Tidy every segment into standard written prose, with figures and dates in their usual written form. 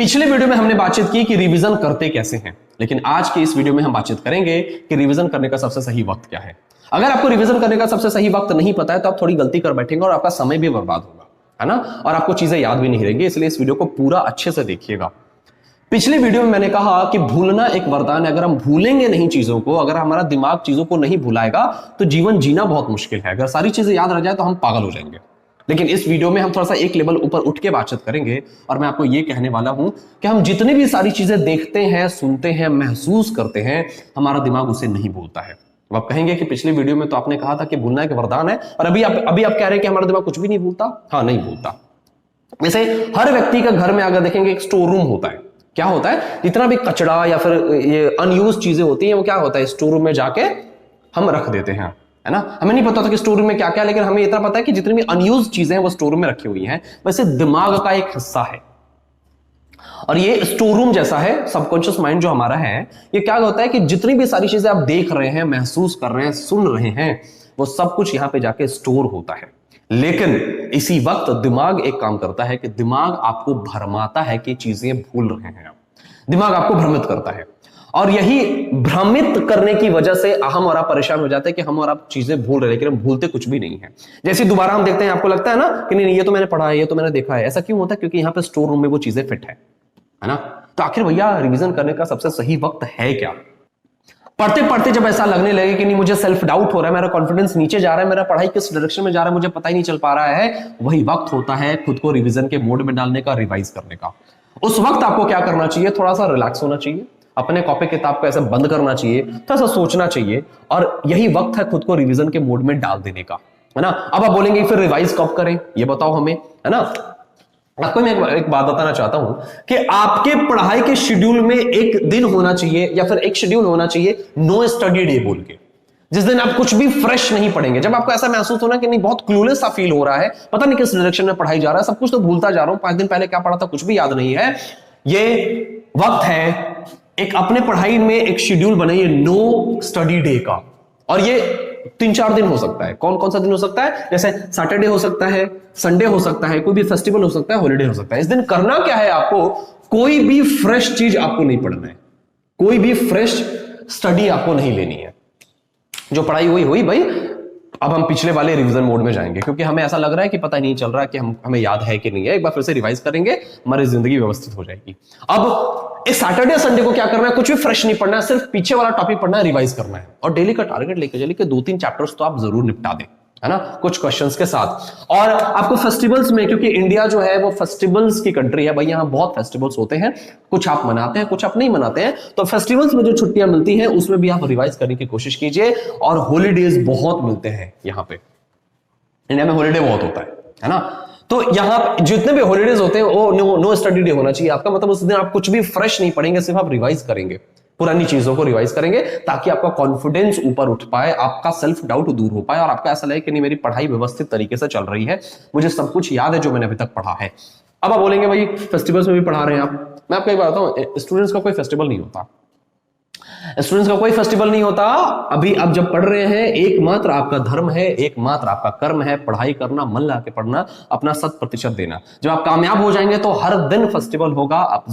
पिछले वीडियो में हमने बातचीत की कि रिवीजन करते कैसे हैं, लेकिन आज के इस वीडियो में हम बातचीत करेंगे कि रिवीजन करने का सबसे सही वक्त क्या है। अगर आपको रिवीजन करने का सबसे सही वक्त नहीं पता है तो आप थोड़ी गलती कर बैठेंगे और आपका समय भी बर्बाद होगा, है ना, और आपको चीजें याद भी नहीं रहेंगी। इसलिए इस वीडियो को पूरा अच्छे से देखिएगा। पिछले वीडियो में मैंने कहा कि भूलना एक वरदान है। अगर हम भूलेंगे नहीं चीजों को, अगर हमारा दिमाग चीजों को नहीं भुलाएगा तो जीवन जीना बहुत मुश्किल है। अगर सारी चीजें याद रह जाए तो हम पागल हो जाएंगे। लेकिन इस वीडियो में हम थोड़ा सा एक लेवल ऊपर उठ के बातचीत करेंगे और मैं आपको यह कहने वाला हूं कि हम जितनी भी सारी चीजें देखते हैं, सुनते हैं, महसूस करते हैं, हमारा दिमाग उसे नहीं भूलता है। अब आप कहेंगे कि पिछले वीडियो में तो आपने कहा था कि भूलना एक वरदान है और अभी आप कह रहे हैं कि हमारा दिमाग कुछ भी नहीं भूलता। हाँ, नहीं भूलता। वैसे हर व्यक्ति का घर में अगर देखेंगे एक स्टोर रूम होता है। क्या होता है? जितना भी कचरा या फिर ये अनयूज चीजें होती हैं वो क्या होता है, स्टोर रूम में जाके हम रख देते हैं, है ना। हमें नहीं पता था कि स्टोर रूम में क्या क्या, लेकिन हमें इतना पता है कि जितनी भी अनयूज चीजें हैं वो स्टोर रूम में रखी हुई हैं। वैसे दिमाग का एक हिस्सा है और ये स्टोर रूम जैसा है। सबकॉन्शियस माइंड जो हमारा है, ये क्या होता है कि जितनी भी सारी चीजें आप देख रहे हैं, महसूस कर रहे हैं, सुन रहे हैं, वो सब कुछ यहां पे जाके स्टोर होता है। लेकिन इसी वक्त दिमाग एक काम करता है कि दिमाग आपको भरमाता है कि चीजें भूल रहे हैं आप। दिमाग आपको भ्रमित करता है और यही भ्रमित करने की वजह से हम और आप परेशान हो जाते हैं कि हम और आप चीजें भूल रहे हैं, लेकिन हम भूलते कुछ भी नहीं है। जैसे दोबारा हम देखते हैं, आपको लगता है ना कि नहीं ये तो मैंने पढ़ा है, ये तो मैंने देखा है। ऐसा क्यों होता है? क्योंकि यहां पे स्टोर रूम में वो चीजें फिट है ना। तो आखिर भैया रिवीजन करने का सबसे सही वक्त है क्या? पढ़ते पढ़ते जब ऐसा लगने लगे कि नहीं मुझे सेल्फ डाउट हो रहा है, मेरा कॉन्फिडेंस नीचे जा रहा है, मेरा पढ़ाई किस डायरेक्शन में जा रहा है मुझे पता ही नहीं चल पा रहा है, वही वक्त होता है खुद को रिवीजन के मोड में डालने का, रिवाइज करने का। उस वक्त आपको क्या करना चाहिए? थोड़ा सा रिलैक्स होना चाहिए, अपने कॉपी किताब को ऐसे बंद करना चाहिए, थोड़ा सा सोचना चाहिए, और यही वक्त है खुद को रिवीजन के मोड में डाल देने का, है ना। अब आप बोलेंगे फिर रिवाइज कब करें, ये बताओ हमें, है ना। आपको मैं एक बात बताना चाहता हूं कि आपके पढ़ाई के शेड्यूल में एक दिन होना चाहिए या फिर एक शेड्यूल होना चाहिए नो स्टडी डे बोल के, जिस दिन आप कुछ भी फ्रेश नहीं पढ़ेंगे। जब आपको ऐसा महसूस होना कि नहीं बहुत क्लूलेस सा फील हो रहा है, पता नहीं किस डायरेक्शन में पढ़ाई जा रहा है, सब कुछ तो भूलता जा रहा हूं, 5 दिन पहले क्या पढ़ा था कुछ भी याद नहीं है, ये वक्त है एक अपने पढ़ाई में एक शेड्यूल बनाइए नो स्टडी डे का। और ये 3-4 दिन हो सकता है। कौन कौन सा दिन हो सकता है? जैसे सैटरडे हो सकता है, संडे हो सकता है, कोई भी फेस्टिवल हो सकता है, हॉलीडे हो सकता है। इस दिन करना क्या है आपको? कोई भी फ्रेश चीज आपको नहीं पढ़ना है, कोई भी फ्रेश स्टडी आपको नहीं लेनी है। जो पढ़ाई हुई भाई, अब हम पिछले वाले रिवीजन मोड में जाएंगे क्योंकि हमें ऐसा लग रहा है कि पता नहीं चल रहा है कि हमें याद है कि नहीं है। एक बार फिर से रिवाइज करेंगे, हमारी जिंदगी व्यवस्थित हो जाएगी। अब इस सैटरडे संडे को क्या करना है? कुछ भी फ्रेश नहीं पढ़ना है, सिर्फ पीछे वाला टॉपिक पढ़ना है, रिवाइज करना है। और डेली का टारगेट लेके चलिए कि 2-3 चैप्टर्स तो आप जरूर निपटा दें, है ना, कुछ क्वेश्चंस के साथ। और आपको फेस्टिवल्स में, क्योंकि इंडिया जो है वो फेस्टिवल्स की कंट्री है भाई, यहाँ बहुत फेस्टिवल्स होते हैं, कुछ आप मनाते हैं कुछ आप नहीं मनाते हैं, तो फेस्टिवल्स में जो छुट्टियां मिलती हैं उसमें भी आप रिवाइज करने की कोशिश कीजिए। और हॉलीडेज बहुत मिलते हैं यहाँ पे, इंडिया में हॉलीडे बहुत होता है ना। तो यहां जितने भी हॉलीडेज होते हैं वो नो स्टडी डे होना चाहिए आपका। मतलब उस दिन आप कुछ भी फ्रेश नहीं पढ़ेंगे, सिर्फ आप रिवाइज करेंगे, पुरानी चीजों को रिवाइज करेंगे, ताकि आपका कॉन्फिडेंस ऊपर उठ पाए, आपका सेल्फ डाउट दूर हो पाए और आपका ऐसा लगे कि नहीं मेरी पढ़ाई व्यवस्थित तरीके से चल रही है, मुझे सब कुछ याद है जो मैंने अभी तक पढ़ा है। अब आप बोलेंगे भाई फेस्टिवल्स में भी पढ़ा रहे हैं आप। मैं आपको एक बात बताऊं, स्टूडेंट्स का कोई फेस्टिवल नहीं होता, स्टूडेंट्स का कोई फेस्टिवल नहीं होता। अभी आप जब पढ़ रहे हैं, एकमात्र आपका धर्म है, एकमात्र आपका कर्म है पढ़ाई करना, मन लगा के पढ़ना, अपना 100% देना। जब आप कामयाब हो जाएंगे तो हर दिन फेस्टिवल होगा, आप,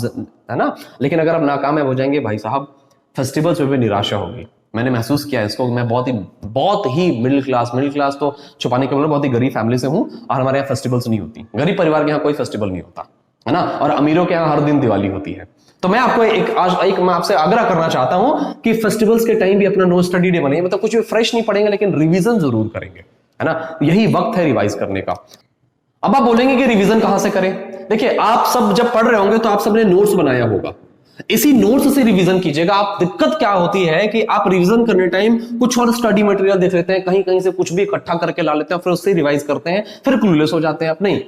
है ना। लेकिन अगर आप नाकामयाब हो जाएंगे भाई साहब, फेस्टिवल्स में भी निराशा होगी। मैंने महसूस किया इसको। मैं बहुत ही मिडिल क्लास तो छुपाने के लिए बहुत ही गरीब फैमिली से हूं और हमारे यहाँ फेस्टिवल्स नहीं होती। गरीब परिवार के यहाँ कोई फेस्टिवल नहीं होता, है ना। और अमीरों के यहाँ हर दिन दिवाली होती है। तो मैं आपको मैं आपसे आग्रह करना चाहता हूं कि फेस्टिवल्स के टाइम भी अपना नो स्टडी डे बनाइए। मतलब कुछ भी फ्रेश नहीं पढ़ेंगे लेकिन रिवीजन जरूर करेंगे, है ना। यही वक्त है रिवाइज करने का। अब आप बोलेंगे कि रिवीजन कहां से करें? देखिए, आप सब जब पढ़ रहे होंगे तो आप सबने नोट्स बनाया होगा, इसी नोट्स से रिवीजन कीजिएगा। आप दिक्कत क्या होती है कि आप रिवीजन करने टाइम कुछ और स्टडी मटेरियल देख लेते हैं, कहीं कहीं से कुछ भी इकट्ठा करके ला लेते हैं, फिर उससे रिवाइज करते हैं, फिर क्लूलेस हो जाते हैं आप। नहीं,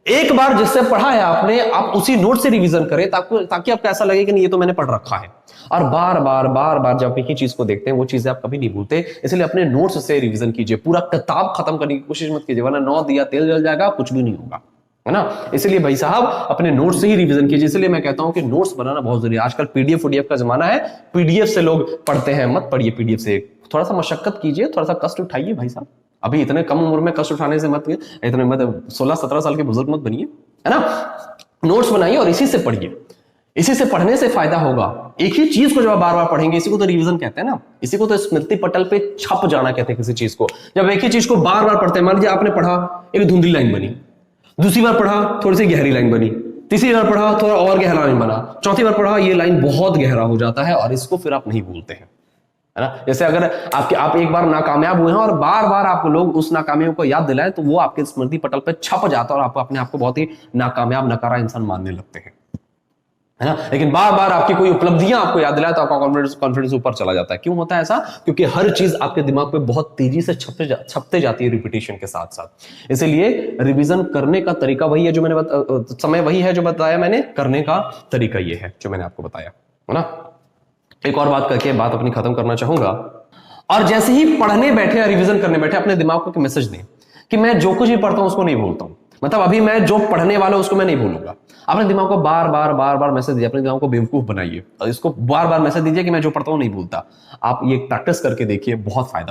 एक बार जिससे पढ़ा है आपने, आप उसी नोट से रिवीजन करें ताकि आपको ऐसा लगे कि नहीं ये तो मैंने पढ़ रखा है। और बार बार जब एक ही चीज को देखते हैं वो चीजें आप कभी नहीं भूलते। इसलिए अपने नोट्स से रिवीजन कीजिए, पूरा किताब खत्म करने की कोशिश मत कीजिए, वरना 9 दिया तेल जल जाएगा, कुछ भी नहीं होगा, है ना। इसलिए भाई साहब अपने नोट्स से ही रिवीजन कीजिए। इसलिए मैं कहता हूं कि नोट्स बनाना बहुत जरूरी है। आजकल पीडीएफ का जमाना है, पीडीएफ से लोग पढ़ते हैं, मत पढ़िए पीडीएफ से। थोड़ा सा मशक्कत कीजिए, थोड़ा सा कष्ट उठाइए भाई साहब। अभी इतने कम उम्र में कष्ट उठाने से मत, इतने 16-17 साल के बुजुर्ग मत बनिए, है ना। नोट्स बनाइए और इसी से पढ़िए। इसी से पढ़ने से फायदा होगा। एक ही चीज को जब आप बार बार पढ़ेंगे, इसी को तो रिवीजन कहते हैं ना, इसी को तो स्मृति पटल पे छप जाना कहते हैं किसी चीज को। जब एक ही चीज को बार बार पढ़ते हैं, मान लीजिए आपने पढ़ा, एक धुंधली लाइन बनी, दूसरी बार पढ़ा थोड़ी सी गहरी लाइन बनी, तीसरी बार पढ़ा थोड़ा और गहरा लाइन बना, चौथी बार पढ़ा ये लाइन बहुत गहरा हो जाता है और इसको फिर आप नहीं भूलते हैं, है ना। जैसे अगर आप एक बार नाकामयाब हुए हैं और बार बार आपको लोग उस नाकामयाबी को याद दिलाएं, तो वो आपके स्मृति पटल पे छप जाता है और आप अपने आप को बहुत ही नाकामयाब, नकारा इंसान मानने लगते हैं, है ना। लेकिन बार बार आपकी कोई उपलब्धियां आपको याद दिलाए तो आपका कॉन्फिडेंस ऊपर चला जाता है। क्यों होता है ऐसा? क्योंकि हर चीज आपके दिमाग पे बहुत तेजी से छपते जाती है रिपीटेशन के साथ साथ। इसलिए रिवीजन करने का तरीका वही है जो मैंने समय वही है जो बताया मैंने, करने का तरीका ये है जो मैंने आपको बताया, है ना। एक और बात करके बात अपनी खत्म करना चाहूंगा। और जैसे ही पढ़ने बैठे या रिवीजन करने बैठे, अपने दिमाग को मैसेज दें कि मैं जो कुछ भी पढ़ता हूं उसको नहीं भूलता हूं। मतलब अभी मैं जो पढ़ने वाला हूं उसको मैं नहीं भूलूंगा। अपने दिमाग को बार बार मैसेज दीजिए, अपने दिमाग को बेवकूफ बनाइए और इसको बार बार मैसेज दीजिए कि मैं जो पढ़ता हूं नहीं भूलता। आप ये प्रैक्टिस करके देखिए, बहुत फायदा